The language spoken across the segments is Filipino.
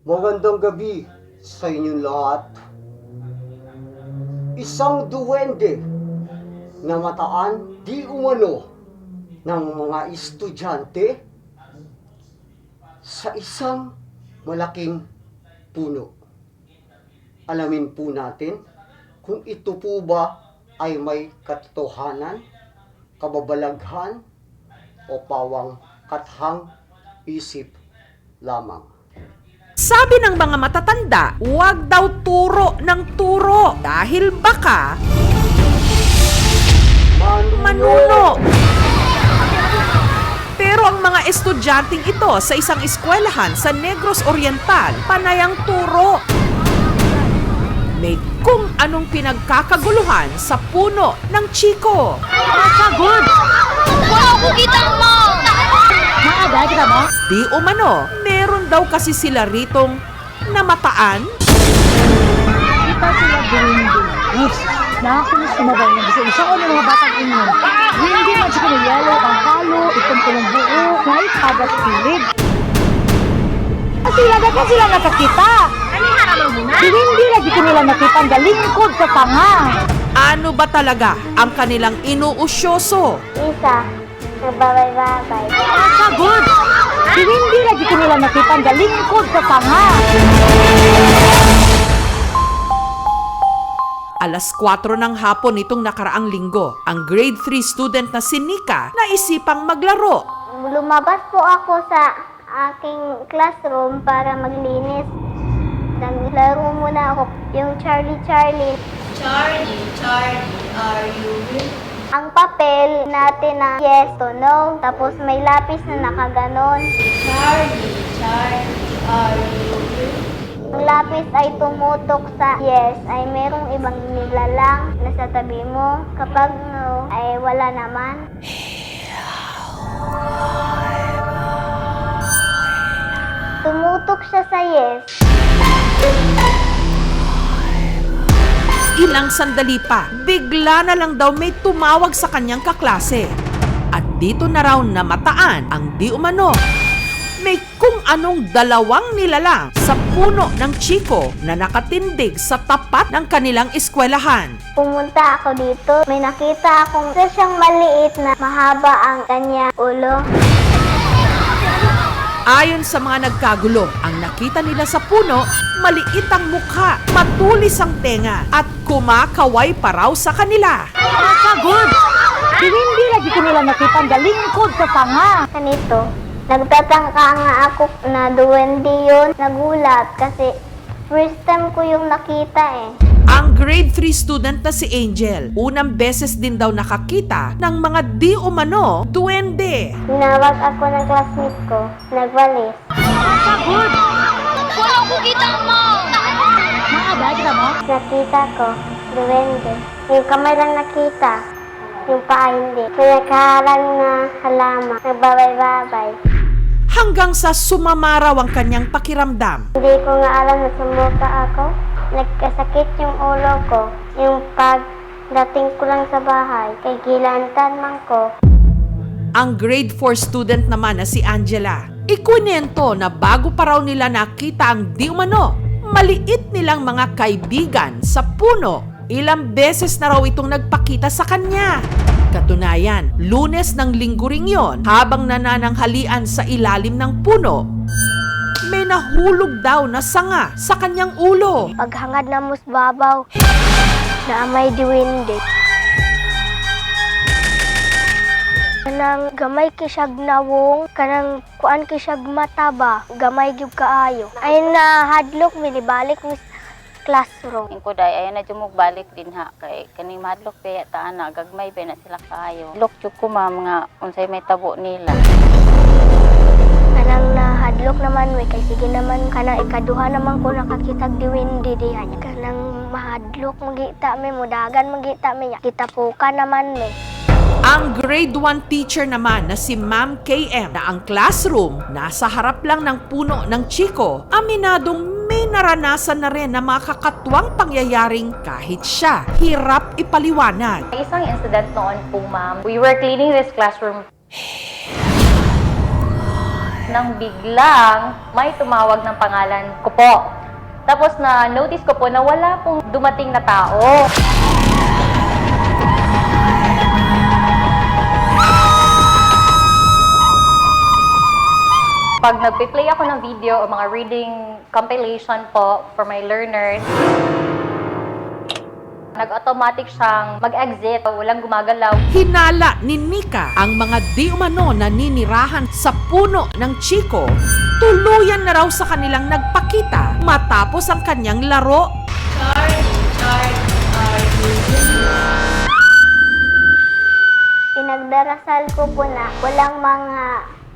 Magandang gabi sa inyong lahat. Isang duwende na mataan di umano ng mga estudyante sa isang malaking puno. Alamin po natin kung ito po ba ay may katotohanan, kababalaghan o pawang kathang isip lamang. Sabi ng mga matatanda, huwag daw turo ng turo dahil baka manuno. Pero ang mga estudyanteng ito sa isang eskwelahan sa Negros Oriental, panayang turo. May kung anong pinagkakaguluhan sa puno ng chiko. Good! Wala ko kita mo! Maaga, kita mo? Di umano, meron daw kasi sila ritong namataan. Kita sila duwende. Yes! Nakakulis kumabay niya. Kasi isa ko ng mga batang inyo. Hindi man siya kinayalo, ang halo, itong tulong buo, kahit pagat pilig. Kasi sila nakakita. Ano haraman mo na? Hindi lagi ko nila nakita ang galingkod sa tanga. Ano ba talaga ang kanilang inuusyoso? Isa, nagbabay-babay. Good! Hindi lagi ko nila nakita ang galingkod sa tanga. Alas 4 ng hapon nitong nakaraang linggo, ang grade 3 student na si Nika naisipang maglaro. Lumabas po ako sa aking classroom para maglinis. Naglaro muna ako yung Charlie. Charlie, are you with? Ang papel natin na yes to no, tapos may lapis na nakaganon. Charlie, are you with? Ang lapis ay tumutok sa yes, ay merong ibang nilalang na sa tabi mo. Kapag no, ay wala naman. Tumutok siya sa yes. Ilang sandali pa, bigla na lang daw may tumawag sa kanyang kaklase. At dito na raw namataan ang di umano. May kung anong dalawang nilalang sa puno ng chiko na nakatindig sa tapat ng kanilang eskwelahan. Pumunta ako dito, may nakita akong isa siyang maliit na mahaba ang kanya ulo. Ayon sa mga nagkagulo, ang nakita nila sa puno, maliit ang mukha, matulis ang tenga, at kumakaway pa raw sa kanila. Good! Hindi lagi ko nila nakita ang galingkod sa tanga. Ganito, nagtatangka nga ako na duwende yun. Nagulat kasi first time ko yung nakita eh. Ang grade 3 student na si Angel, unang beses din daw nakakita ng mga di umano duwende. Tinawag ako ng classmate ko, nagwalis. Good! Wala ko kita mo! Maaga, kita mo? Nakita ko, duwende. Yung kamay lang nakita, yung paa hindi. Pinakaharang na halaman, nagbabay-babay. Hanggang sa sumamaraw ang kanyang pakiramdam. Hindi ko nga alam na sumuka ako. Nagkasakit yung ulo ko. Yung pagdating ko lang sa bahay, kay gilantan man ko. Ang grade 4 student naman na si Angela, ikwinento na bago pa raw nila nakita ang di umano, maliit nilang mga kaibigan sa puno. Ilang beses na raw itong nagpakita sa kanya. Katunayan, Lunes ng linggo ring yon, habang nanananghalian sa ilalim ng puno, may nahulog daw na sanga sa kanyang ulo. Paghangad na musbabaw, na may diwindi. Kanang gamay kisag nawong, kanang kuan kisag mataba, gamay gyud kaayo. Ay na hadlok minibalik mis classroom. Ingko day ayan na jumog balik din ha kay kaning madlok kaya taan na gagmay pa na sila kaayo. Lok jud ko mga unsay may tabo nila. Kanang nahadlok naman we kay sige naman kanang ikaduha naman ko nakakitag diwindi diha. Kanang mahadlok magita mi mudagan magita mi kita puka naman mi. Ang grade 1 teacher naman na si Ma'am KM na ang classroom nasa harap lang ng puno ng chiko, aminadong may naranasan na rin na mga kakatwang pangyayaring kahit siya hirap ipaliwanag. Isang incident noon po, ma'am. We were cleaning this classroom. nang biglang may tumawag ng pangalan ko po. Tapos na-notice ko po na wala pong dumating na tao. Pag nagpe-play ako ng video o mga reading compilation po for my learners, nag-automatic siyang mag-exit, walang gumagalaw. Hinala ni Nika ang mga di umano na ninirahan sa puno ng Chico. Tuluyan na raw sa kanilang nagpakita matapos ang kanyang laro. Pinagdarasal ko po na walang mga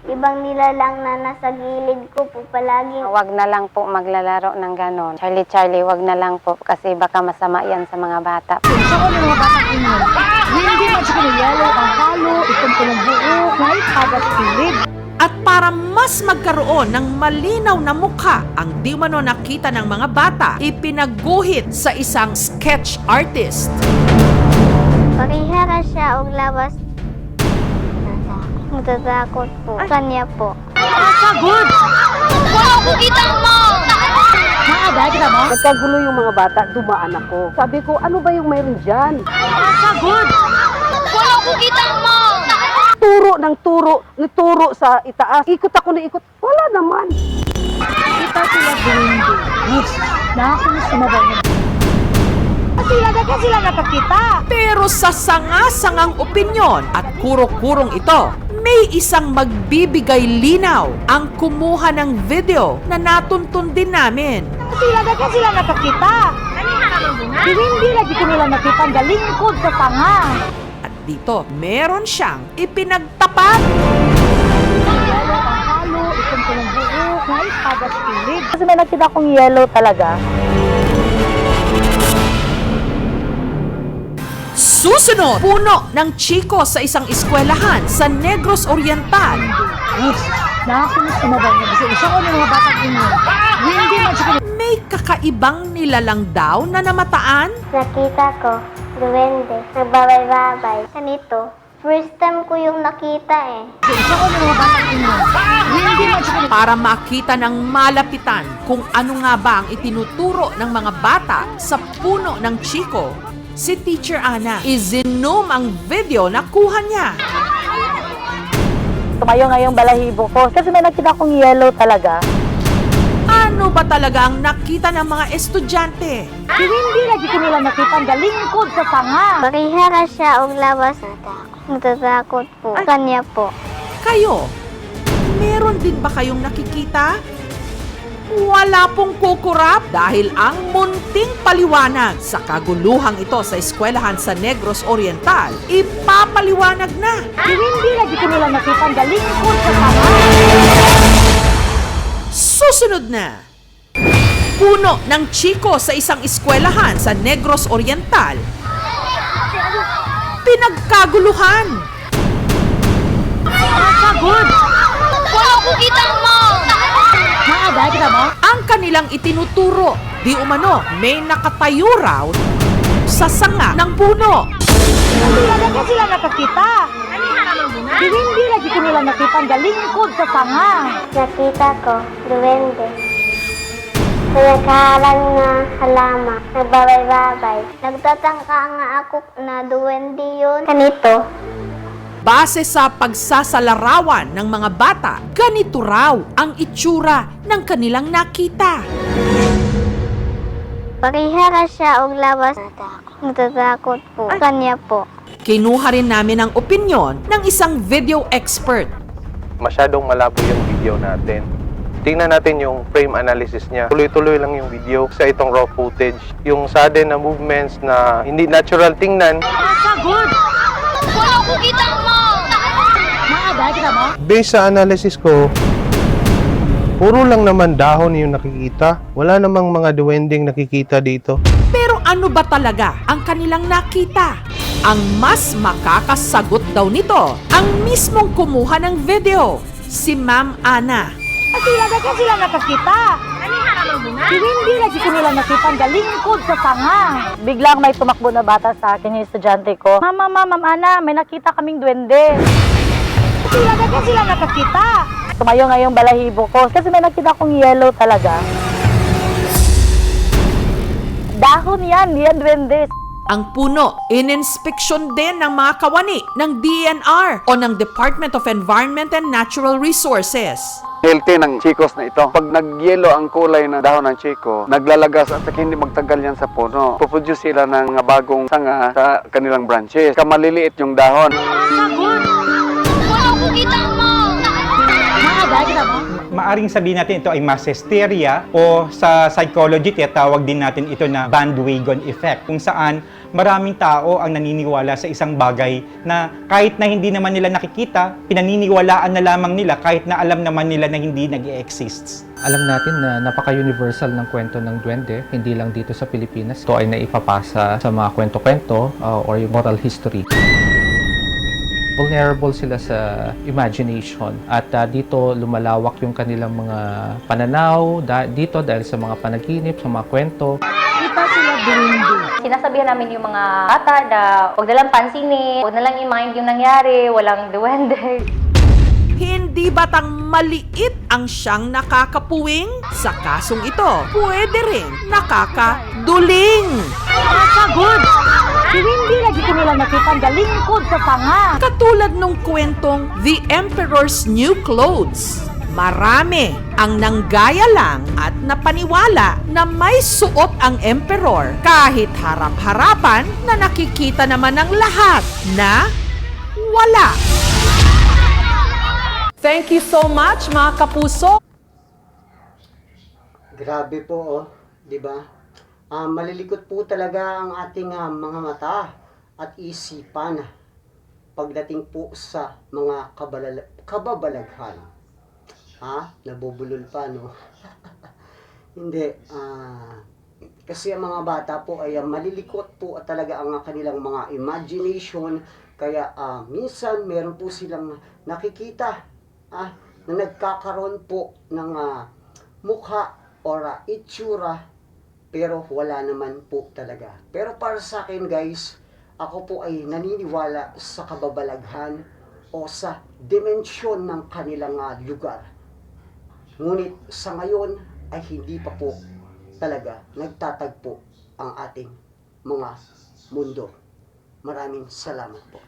ibang nilalang na nasa gilid ko po palagi. Wag na lang po maglalaro ng ganon. Charlie, wag na lang po kasi baka masama yan sa mga bata. Isa ko ng mga batang inyo. Hindi man sa yellow ang halo, itong tulong buo, kahit pagat pilid. At para mas magkaroon ng malinaw na mukha ang di umano nakita ng mga bata, ipinagguhit sa isang sketch artist. Pakihara siya og lawas. Natatakot po. Kanya po. Good! Wala ko kita mo! Maada, kita mo? Nagkagulo yung mga bata, dumaan ako. Sabi ko, ano ba yung mayroon dyan? Good! Wala ko kita mo! Nagturo sa itaas. Ikot ako na ikot. Wala naman. Kita sila duwende. Yes. Nakakulis sumabay na. Kasi sila nakakita. Pero sa sanga-sangang opinyon at kuro-kurong ito, may isang magbibigay linaw ang kumuha ng video na natuntun din namin. Kasi sila nakakita. Hindi lagi ko nila nakita ang galingkod sa tanga. At dito, meron siyang ipinagtapat. Yellow ang halo, itong tulong buo, kahit pagat pilid. Kasi may nakita akong yellow talaga. Susunod, puno ng Chico sa isang eskwelahan sa Negros Oriental. Yes. Nakakulis sumabay na. Kasi isa ko ng mga batang inyo. Hindi man sa May kakaibang nilalang daw na namataan. Nakita ko, duwende, nagbabay-babay. Ganito, first time ko yung nakita eh. isa ko ng mga batang inyo. Hindi man sa Para makita ng malapitan kung ano nga ba ang itinuturo ng mga bata sa puno ng Chico, si Teacher Ana izinom ang video na kuha niya. Tumayo nga yung balahibo ko kasi may nakita akong yellow talaga. Ano ba talaga ang nakita ng mga estudyante? Hindi lagi ko nila nakita ang galingkod sa tanga. Pakihara siya og lawas. Natatakot po. Kanya po. Kayo, meron din ba kayong nakikita? Wala pong kukurap dahil ang munting paliwanag sa kaguluhang ito sa eskwelahan sa Negros Oriental, ipapaliwanag na. Hindi lagi ko nila nakita ang galingkod sa tanga. Susunod na. Puno ng Chico sa isang eskwelahan sa Negros Oriental. Pinagkaguluhan. Good! Wala ko kita mo! Maada, kita mo? Ang kanilang itinuturo, di umano may nakatayo raw sa sanga ng puno. Kasi sila nakakita. Hindi lagi ko nila nakita ang galingkod sa tanga. Nakita ko, duwende. Nagkaharang na halama, nagbabay-babay. Nagtatangka nga ako na duwende yun. Ganito, Base sa pagsasalarawan ng mga bata, ganito raw ang itsura ng kanilang nakita. pakihara siya og lawas. Natatakot po. Kanya po. Kinuha rin namin ang opinyon ng isang video expert. Masyadong malabo yung video natin. Tingnan natin yung frame analysis niya. Tuloy-tuloy lang yung video sa itong raw footage. Yung sudden na movements na hindi natural tingnan. Good! Wala ko kita mo! Maada, kita mo? Based sa analysis ko, puro lang naman dahon yung nakikita. Wala namang mga duwending nakikita dito. Pero ano ba talaga ang kanilang nakita? Ang mas makakasagot daw nito, ang mismong kumuha ng video, si Ma'am Ana. Kasi sila nakakita. Hindi lagi ko nila nakita ang galingkod sa tanga. Biglang may tumakbo na bata sa akin yung estudyante ko. Ma'am Ana, may nakita kaming duwende. Kasi sila nakakita. Tumayo nga yung balahibo ko kasi may nakita kong yellow talaga. Dahon yan duwende. Ang puno, ininspeksyon din ng mga kawani ng DNR o ng Department of Environment and Natural Resources. Healthy ng chikos na ito. Pag nag-yellow ang kulay ng dahon ng chiko, naglalagas at hindi magtagal yan sa puno. Puproduce sila ng bagong sanga sa kanilang branches. Kamaliliit yung dahon. Wala ko kita mo. Maaring sabihin natin ito ay mass hysteria o sa psychology tinatawag din natin ito na bandwagon effect kung saan maraming tao ang naniniwala sa isang bagay na kahit na hindi naman nila nakikita, pinaniniwalaan na lamang nila kahit na alam naman nila na hindi nag-e-exist. Alam natin na napaka-universal ng kwento ng duwende, hindi lang dito sa Pilipinas. Ito ay naipapasa sa mga kwento-kwento or yung oral history. Vulnerable sila sa imagination at dito lumalawak yung kanilang mga pananaw dito dahil sa mga panaginip, sa mga kwento. Kita sila duwende. Sinasabihan namin yung mga bata na huwag na lang pansinin, huwag na lang i-mind yung nangyari, walang duwende. Hindi batang maliit ang siyang nakakapuwing? Sa kasong ito, pwede rin nakakaduling. Nakagod! Hindi lagi ko nila nakita galingkod sa tanga. Katulad nung kwentong The Emperor's New Clothes. Marami ang nanggaya lang at napaniwala na may suot ang emperor kahit harap-harapan na nakikita naman ng lahat na wala. Thank you so much mga kapuso. Grabe po, oh, di ba? Malilikot po talaga ang ating mga mata at isipan pagdating po sa mga kababalaghan. Nabubulol pa, no? Hindi. Kasi ang mga bata po ay malilikot po talaga ang kanilang mga imagination. Kaya minsan meron po silang nakikita na nagkakaroon po ng mukha or itsura. Pero wala naman po talaga. Pero para sa akin guys, ako po ay naniniwala sa kababalaghan o sa dimensyon ng kanilang lugar. Ngunit sa ngayon ay hindi pa po talaga nagtatagpo ang ating mga mundo. Maraming salamat po.